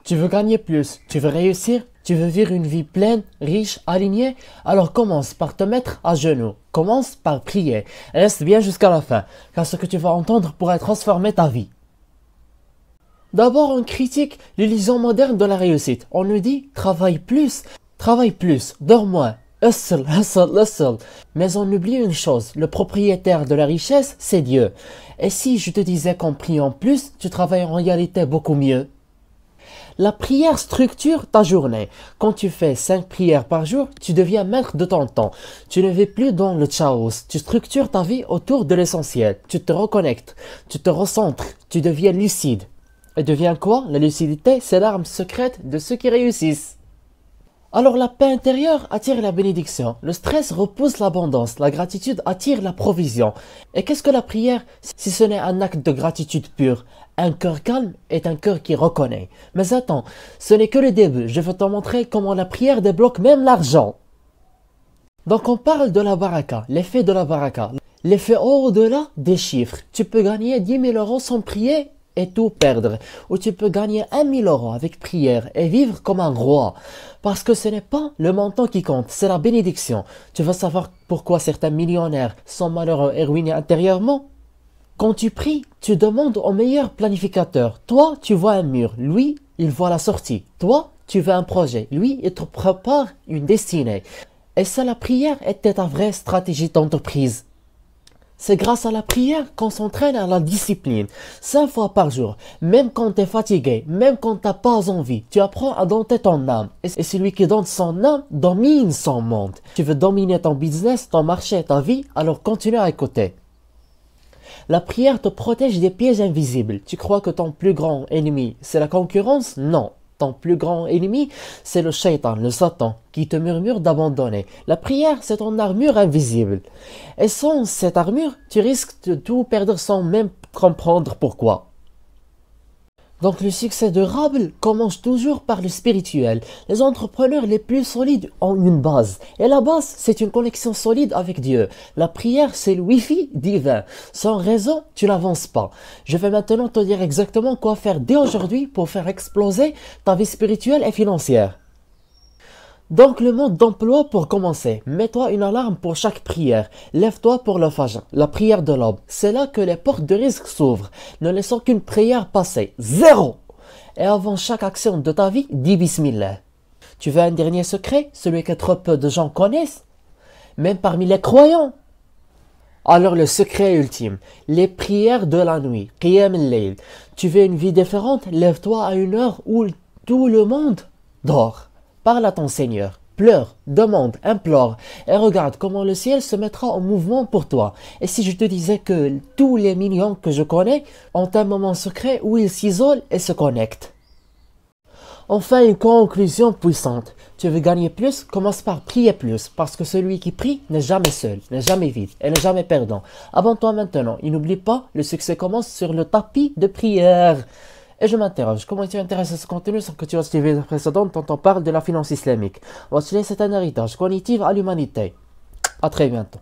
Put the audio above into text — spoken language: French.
Tu veux gagner plus, tu veux réussir, tu veux vivre une vie pleine, riche, alignée? Alors commence par te mettre à genoux. Commence par prier. Reste bien jusqu'à la fin, car ce que tu vas entendre pourrait transformer ta vie. D'abord, on critique l'illusion moderne de la réussite. On nous dit travaille plus, dors moins. Hustle, hustle, hustle. Mais on oublie une chose, le propriétaire de la richesse, c'est Dieu. Et si je te disais qu'en priant plus, tu travailles en réalité beaucoup mieux? La prière structure ta journée. Quand tu fais 5 prières par jour, tu deviens maître de ton temps. Tu ne vis plus dans le chaos. Tu structures ta vie autour de l'essentiel. Tu te reconnectes, tu te recentres, tu deviens lucide. Et devient quoi? La lucidité, c'est l'arme secrète de ceux qui réussissent. Alors la paix intérieure attire la bénédiction, le stress repousse l'abondance, la gratitude attire la provision. Et qu'est-ce que la prière si ce n'est un acte de gratitude pure? Un cœur calme est un cœur qui reconnaît. Mais attends, ce n'est que le début, je vais te montrer comment la prière débloque même l'argent. Donc on parle de la baraka, l'effet de la baraka, l'effet au-delà des chiffres. Tu peux gagner 10 000 euros sans prier et tout perdre, ou tu peux gagner 1 000 euros avec prière et vivre comme un roi, parce que ce n'est pas le montant qui compte, c'est la bénédiction. Tu veux savoir pourquoi certains millionnaires sont malheureux et ruinés intérieurement? Quand tu pries, tu demandes au meilleur planificateur. Toi, tu vois un mur, lui, il voit la sortie. Toi, tu veux un projet, lui, il te prépare une destinée. Et ça, la prière était ta vraie stratégie d'entreprise. C'est grâce à la prière qu'on s'entraîne à la discipline. 5 fois par jour, même quand tu es fatigué, même quand tu n'as pas envie, tu apprends à dompter ton âme. Et celui qui dompte son âme domine son monde. Tu veux dominer ton business, ton marché, ta vie, alors continue à écouter. La prière te protège des pièges invisibles. Tu crois que ton plus grand ennemi, c'est la concurrence? Non. Ton plus grand ennemi, c'est le shaitan, le Satan, qui te murmure d'abandonner. La prière, c'est ton armure invisible. Et sans cette armure, tu risques de tout perdre sans même comprendre pourquoi. Donc le succès durable commence toujours par le spirituel. Les entrepreneurs les plus solides ont une base. Et la base, c'est une connexion solide avec Dieu. La prière, c'est le Wi-Fi divin. Sans réseau, tu n'avances pas. Je vais maintenant te dire exactement quoi faire dès aujourd'hui pour faire exploser ta vie spirituelle et financière. Donc le mode d'emploi pour commencer. Mets-toi une alarme pour chaque prière. Lève-toi pour le fajr, la prière de l'aube. C'est là que les portes de risque s'ouvrent. Ne laisse aucune prière passer. Zéro! Et avant chaque action de ta vie, dis Bismillah. Tu veux un dernier secret? Celui que trop peu de gens connaissent? Même parmi les croyants? Alors le secret ultime, les prières de la nuit, Qiyam al-Layl. Tu veux une vie différente? Lève-toi à une heure où tout le monde dort. Parle à ton Seigneur, pleure, demande, implore et regarde comment le ciel se mettra en mouvement pour toi. Et si je te disais que tous les millions que je connais ont un moment secret où ils s'isolent et se connectent. Enfin, une conclusion puissante. Tu veux gagner plus? Commence par prier plus, parce que celui qui prie n'est jamais seul, n'est jamais vide et n'est jamais perdant. Abonne-toi maintenant et n'oublie pas, le succès commence sur le tapis de prière. Et je m'interroge, comment tu intéresses à ce contenu sans que tu as suivi les précédentes dont on parle de la finance islamique? Voici, c'est un héritage cognitif à l'humanité. À très bientôt.